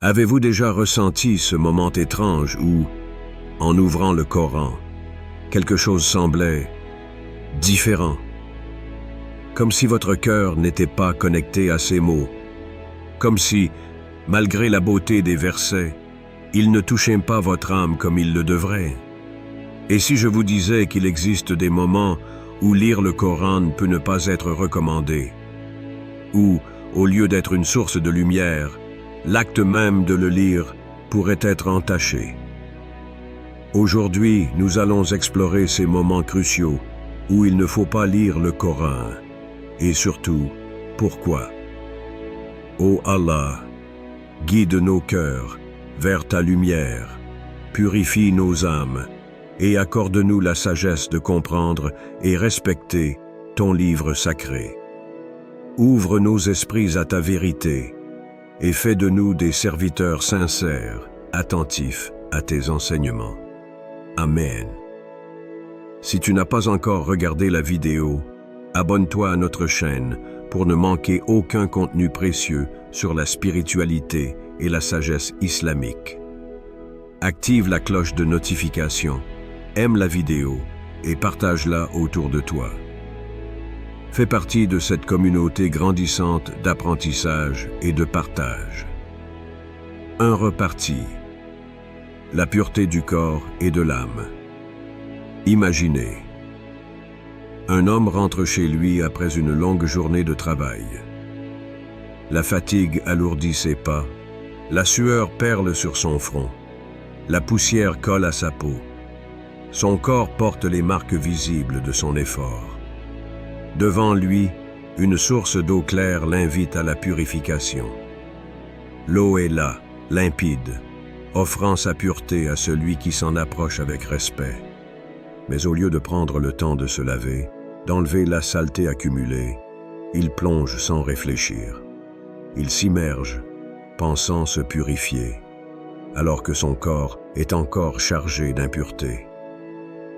Avez-vous déjà ressenti ce moment étrange où, en ouvrant le Coran, quelque chose semblait différent? Comme si votre cœur n'était pas connecté à ces mots. Comme si, malgré la beauté des versets, ils ne touchaient pas votre âme comme ils le devraient. Et si je vous disais qu'il existe des moments où lire le Coran peut ne pas être recommandé, où, au lieu d'être une source de lumière, l'acte même de le lire pourrait être entaché. Aujourd'hui, nous allons explorer ces moments cruciaux où il ne faut pas lire le Coran. Et surtout, pourquoi? Ô Allah, guide nos cœurs vers ta lumière, purifie nos âmes et accorde-nous la sagesse de comprendre et respecter ton livre sacré. Ouvre nos esprits à ta vérité et fais de nous des serviteurs sincères, attentifs à tes enseignements. Amen. Si tu n'as pas encore regardé la vidéo, abonne-toi à notre chaîne pour ne manquer aucun contenu précieux sur la spiritualité et la sagesse islamique. Active la cloche de notification, aime la vidéo et partage-la autour de toi. Fais partie de cette communauté grandissante d'apprentissage et de partage. Un reparti. La pureté du corps et de l'âme. Imaginez. Un homme rentre chez lui après une longue journée de travail. La fatigue alourdit ses pas, la sueur perle sur son front, la poussière colle à sa peau. Son corps porte les marques visibles de son effort. Devant lui, une source d'eau claire l'invite à la purification. L'eau est là, limpide, offrant sa pureté à celui qui s'en approche avec respect. Mais au lieu de prendre le temps de se laver, d'enlever la saleté accumulée, il plonge sans réfléchir. Il s'immerge, pensant se purifier, alors que son corps est encore chargé d'impureté.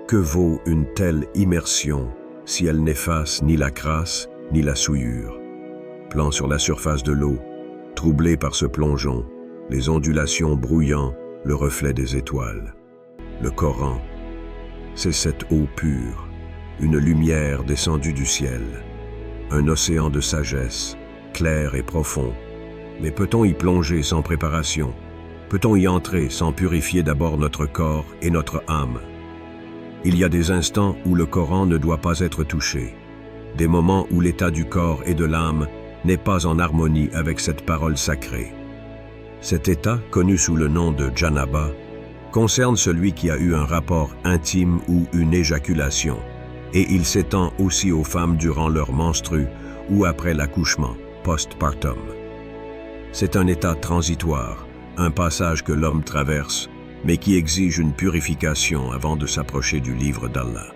Que vaut une telle immersion si elle n'efface ni la crasse ni la souillure? Plan sur la surface de l'eau, troublé par ce plongeon, les ondulations brouillant le reflet des étoiles. Le Coran, c'est cette eau pure, une lumière descendue du ciel, un océan de sagesse, clair et profond. Mais peut-on y plonger sans préparation? Peut-on y entrer sans purifier d'abord notre corps et notre âme? Il y a des instants où le Coran ne doit pas être touché, des moments où l'état du corps et de l'âme n'est pas en harmonie avec cette parole sacrée. Cet état, connu sous le nom de Janaba, concerne celui qui a eu un rapport intime ou une éjaculation, et il s'étend aussi aux femmes durant leur menstru ou après l'accouchement, postpartum. C'est un état transitoire, un passage que l'homme traverse, mais qui exige une purification avant de s'approcher du livre d'Allah.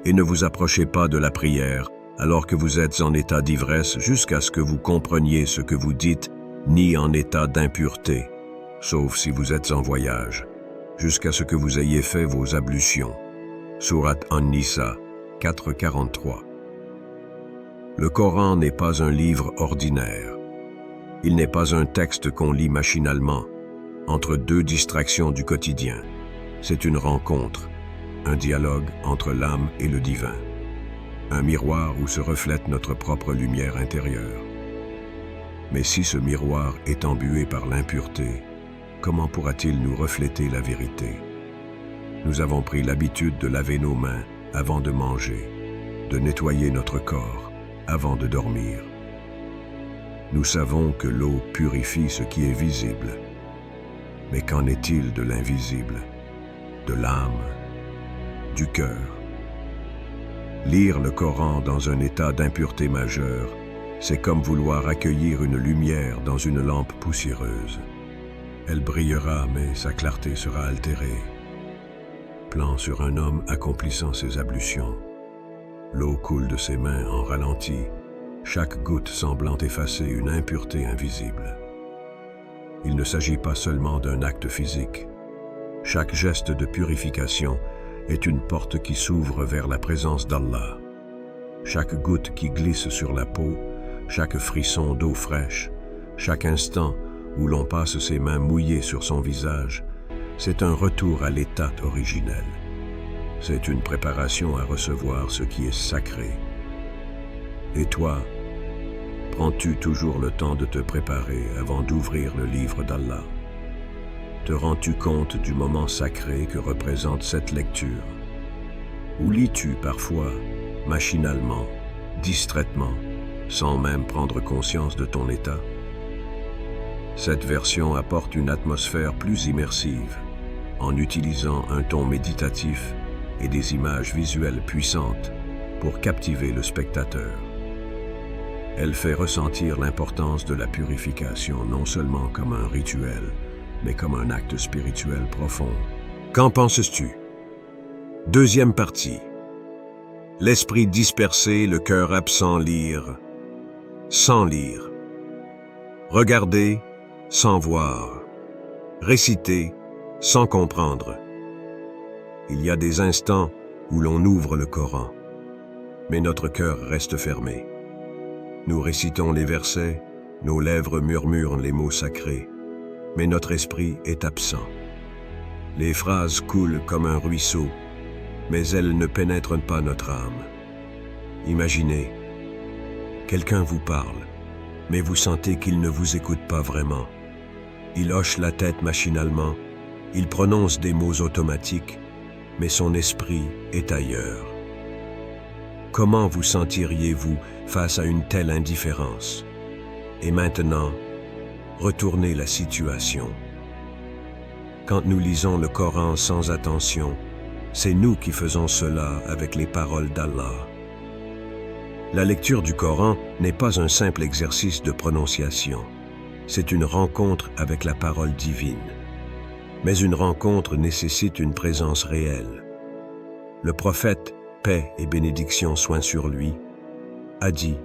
Et ne vous approchez pas de la prière alors que vous êtes en état d'ivresse jusqu'à ce que vous compreniez ce que vous dites, ni en état d'impureté, sauf si vous êtes en voyage, jusqu'à ce que vous ayez fait vos ablutions. Sourate An-Nisa 4:43. Le Coran n'est pas un livre ordinaire. Il n'est pas un texte qu'on lit machinalement, entre deux distractions du quotidien. C'est une rencontre, un dialogue entre l'âme et le divin, un miroir où se reflète notre propre lumière intérieure. Mais si ce miroir est embué par l'impureté, comment pourra-t-il nous refléter la vérité? Nous avons pris l'habitude de laver nos mains avant de manger, de nettoyer notre corps avant de dormir. Nous savons que l'eau purifie ce qui est visible. Mais qu'en est-il de l'invisible, de l'âme, du cœur? Lire le Coran dans un état d'impureté majeure, c'est comme vouloir accueillir une lumière dans une lampe poussiéreuse. Elle brillera, mais sa clarté sera altérée. Plan sur un homme accomplissant ses ablutions. L'eau coule de ses mains en ralenti, chaque goutte semblant effacer une impureté invisible. Il ne s'agit pas seulement d'un acte physique. Chaque geste de purification est une porte qui s'ouvre vers la présence d'Allah. Chaque goutte qui glisse sur la peau, chaque frisson d'eau fraîche, chaque instant où l'on passe ses mains mouillées sur son visage, c'est un retour à l'état originel. C'est une préparation à recevoir ce qui est sacré. Et toi, prends-tu toujours le temps de te préparer avant d'ouvrir le livre d'Allah? Te rends-tu compte du moment sacré que représente cette lecture? Ou lis-tu parfois, machinalement, distraitement, sans même prendre conscience de ton état? Cette version apporte une atmosphère plus immersive, en utilisant un ton méditatif et des images visuelles puissantes pour captiver le spectateur. Elle fait ressentir l'importance de la purification non seulement comme un rituel, mais comme un acte spirituel profond. Qu'en penses-tu? Deuxième partie. L'esprit dispersé, le cœur absent, lire sans lire. Regarder sans voir. Réciter sans comprendre. Il y a des instants où l'on ouvre le Coran, mais notre cœur reste fermé. Nous récitons les versets, nos lèvres murmurent les mots sacrés, mais notre esprit est absent. Les phrases coulent comme un ruisseau, mais elles ne pénètrent pas notre âme. Imaginez, quelqu'un vous parle, mais vous sentez qu'il ne vous écoute pas vraiment. Il hoche la tête machinalement, il prononce des mots automatiques, mais son esprit est ailleurs. Comment vous sentiriez-vous face à une telle indifférence? Et maintenant, retournez la situation. Quand nous lisons le Coran sans attention, c'est nous qui faisons cela avec les paroles d'Allah. La lecture du Coran n'est pas un simple exercice de prononciation. C'est une rencontre avec la parole divine. Mais une rencontre nécessite une présence réelle. Le prophète, paix et bénédiction soient sur lui, a dit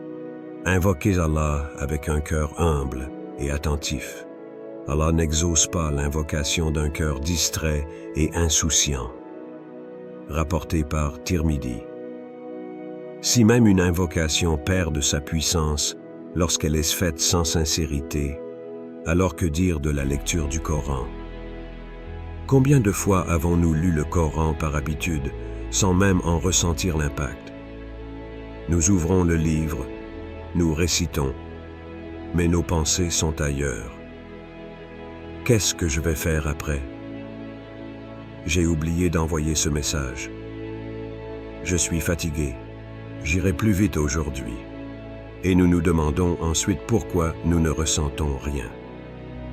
« Invoquez Allah avec un cœur humble et attentif. Allah n'exauce pas l'invocation d'un cœur distrait et insouciant. » Rapporté par Tirmidhi. Si même une invocation perd de sa puissance lorsqu'elle est faite sans sincérité, alors que dire de la lecture du Coran? Combien de fois avons-nous lu le Coran par habitude, sans même en ressentir l'impact? Nous ouvrons le livre, nous récitons, mais nos pensées sont ailleurs. Qu'est-ce que je vais faire après? J'ai oublié d'envoyer ce message. Je suis fatigué. J'irai plus vite aujourd'hui. Et nous nous demandons ensuite pourquoi nous ne ressentons rien.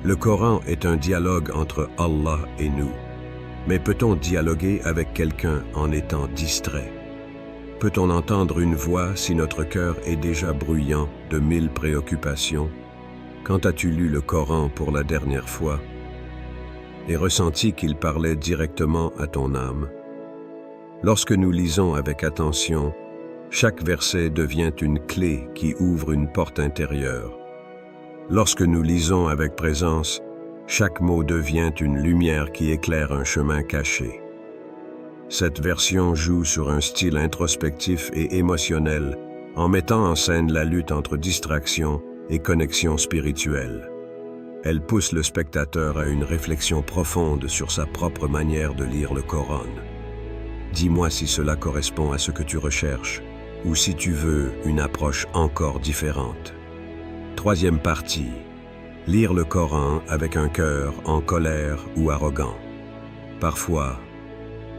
Le Coran est un dialogue entre Allah et nous. Mais peut-on dialoguer avec quelqu'un en étant distrait? Peut-on entendre une voix si notre cœur est déjà bruyant de 1000 préoccupations? Quand as-tu lu le Coran pour la dernière fois et ressenti qu'il parlait directement à ton âme? Lorsque nous lisons avec attention, chaque verset devient une clé qui ouvre une porte intérieure. Lorsque nous lisons avec présence, chaque mot devient une lumière qui éclaire un chemin caché. Cette version joue sur un style introspectif et émotionnel en mettant en scène la lutte entre distraction et connexion spirituelle. Elle pousse le spectateur à une réflexion profonde sur sa propre manière de lire le Coran. Dis-moi si cela correspond à ce que tu recherches, ou si tu veux une approche encore différente. Troisième partie. Lire le Coran avec un cœur en colère ou arrogant. Parfois,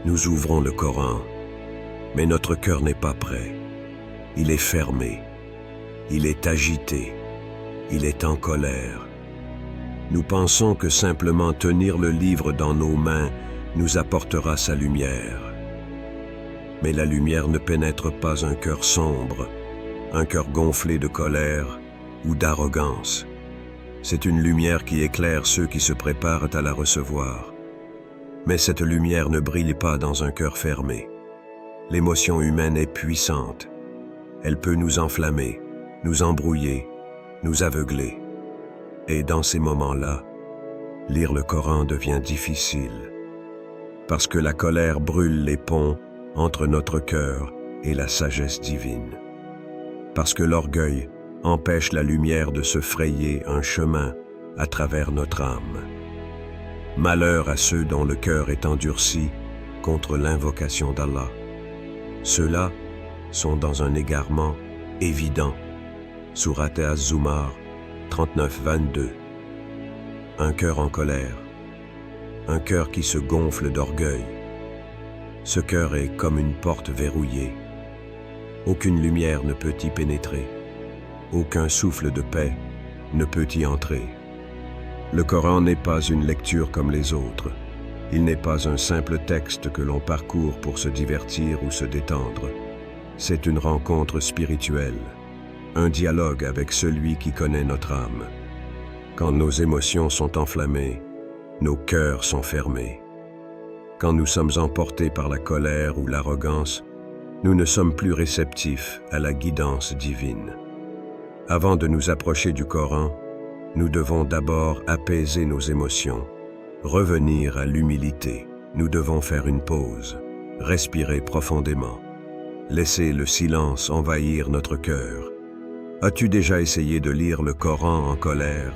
nous ouvrons le Coran, mais notre cœur n'est pas prêt. Il est fermé. Il est agité. Il est en colère. Nous pensons que simplement tenir le livre dans nos mains nous apportera sa lumière. Mais la lumière ne pénètre pas un cœur sombre, un cœur gonflé de colère ou d'arrogance. C'est une lumière qui éclaire ceux qui se préparent à la recevoir. Mais cette lumière ne brille pas dans un cœur fermé. L'émotion humaine est puissante. Elle peut nous enflammer, nous embrouiller, nous aveugler. Et dans ces moments-là, lire le Coran devient difficile. Parce que la colère brûle les ponts entre notre cœur et la sagesse divine. Parce que l'orgueil empêche la lumière de se frayer un chemin à travers notre âme. Malheur à ceux dont le cœur est endurci contre l'invocation d'Allah. Ceux-là sont dans un égarement évident. Sourate Az-Zumar 39-22. Un cœur en colère, un cœur qui se gonfle d'orgueil. Ce cœur est comme une porte verrouillée. Aucune lumière ne peut y pénétrer. Aucun souffle de paix ne peut y entrer. Le Coran n'est pas une lecture comme les autres. Il n'est pas un simple texte que l'on parcourt pour se divertir ou se détendre. C'est une rencontre spirituelle, un dialogue avec celui qui connaît notre âme. Quand nos émotions sont enflammées, nos cœurs sont fermés. Quand nous sommes emportés par la colère ou l'arrogance, nous ne sommes plus réceptifs à la guidance divine. Avant de nous approcher du Coran, nous devons d'abord apaiser nos émotions, revenir à l'humilité. Nous devons faire une pause, respirer profondément, laisser le silence envahir notre cœur. As-tu déjà essayé de lire le Coran en colère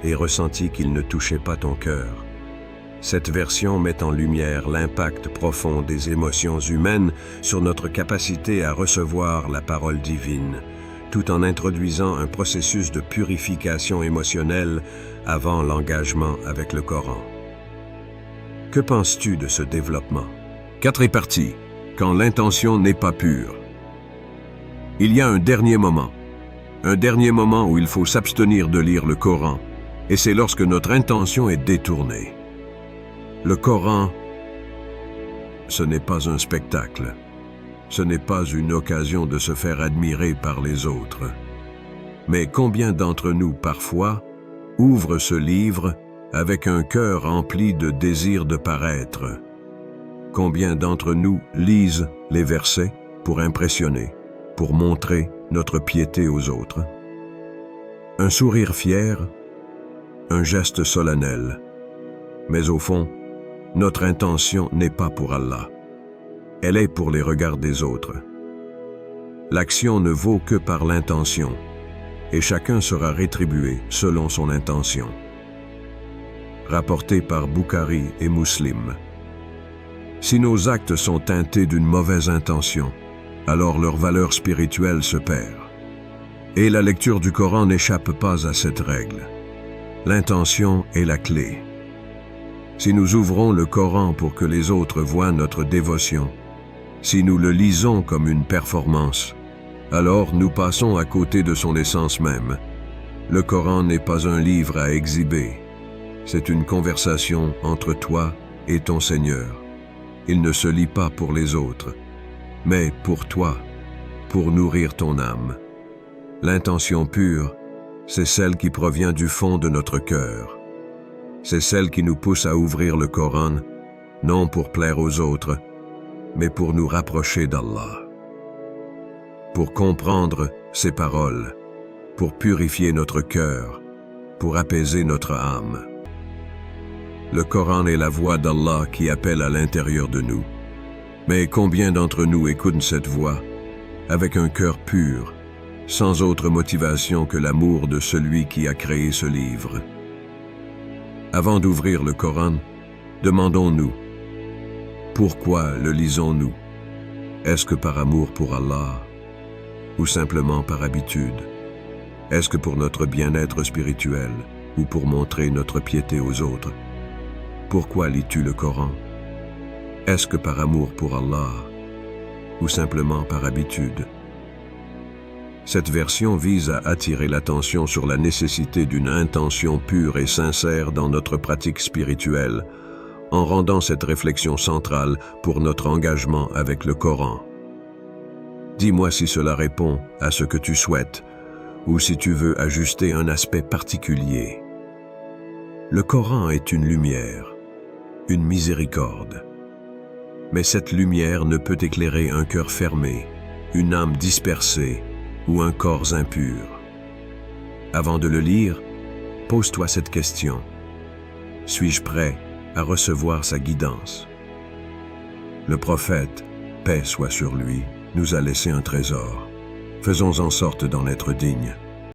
et ressenti qu'il ne touchait pas ton cœur? Cette version met en lumière l'impact profond des émotions humaines sur notre capacité à recevoir la parole divine, tout en introduisant un processus de purification émotionnelle avant l'engagement avec le Coran. Que penses-tu de ce développement? 4 parties. Quand l'intention n'est pas pure. Il y a un dernier moment où il faut s'abstenir de lire le Coran, et c'est lorsque notre intention est détournée. Le Coran, ce n'est pas un spectacle. Ce n'est pas une occasion de se faire admirer par les autres. Mais combien d'entre nous, parfois, ouvrent ce livre avec un cœur rempli de désir de paraître? Combien d'entre nous lisent les versets pour impressionner, pour montrer notre piété aux autres? Un sourire fier, un geste solennel. Mais au fond, notre intention n'est pas pour Allah. Elle est pour les regards des autres. L'action ne vaut que par l'intention, et chacun sera rétribué selon son intention. Rapporté par Bukhari et Muslim. Si nos actes sont teintés d'une mauvaise intention, alors leur valeur spirituelle se perd. Et la lecture du Coran n'échappe pas à cette règle. L'intention est la clé. Si nous ouvrons le Coran pour que les autres voient notre dévotion, si nous le lisons comme une performance, alors nous passons à côté de son essence même. Le Coran n'est pas un livre à exhiber. C'est une conversation entre toi et ton Seigneur. Il ne se lit pas pour les autres, mais pour toi, pour nourrir ton âme. L'intention pure, c'est celle qui provient du fond de notre cœur. C'est celle qui nous pousse à ouvrir le Coran, non pour plaire aux autres, mais pour nous rapprocher d'Allah. Pour comprendre ses paroles, pour purifier notre cœur, pour apaiser notre âme. Le Coran est la voix d'Allah qui appelle à l'intérieur de nous. Mais combien d'entre nous écoutent cette voix avec un cœur pur, sans autre motivation que l'amour de celui qui a créé ce livre? Avant d'ouvrir le Coran, demandons-nous, pourquoi le lisons-nous? Est-ce que par amour pour Allah ou simplement par habitude? Est-ce que pour notre bien-être spirituel ou pour montrer notre piété aux autres? Pourquoi lis-tu le Coran? Est-ce que par amour pour Allah ou simplement par habitude? Cette version vise à attirer l'attention sur la nécessité d'une intention pure et sincère dans notre pratique spirituelle, en rendant cette réflexion centrale pour notre engagement avec le Coran. Dis-moi si cela répond à ce que tu souhaites, ou si tu veux ajuster un aspect particulier. Le Coran est une lumière, une miséricorde. Mais cette lumière ne peut éclairer un cœur fermé, une âme dispersée ou un corps impur. Avant de le lire, pose-toi cette question. Suis-je prêt à recevoir sa guidance? Le prophète, paix soit sur lui, nous a laissé un trésor. Faisons en sorte d'en être dignes.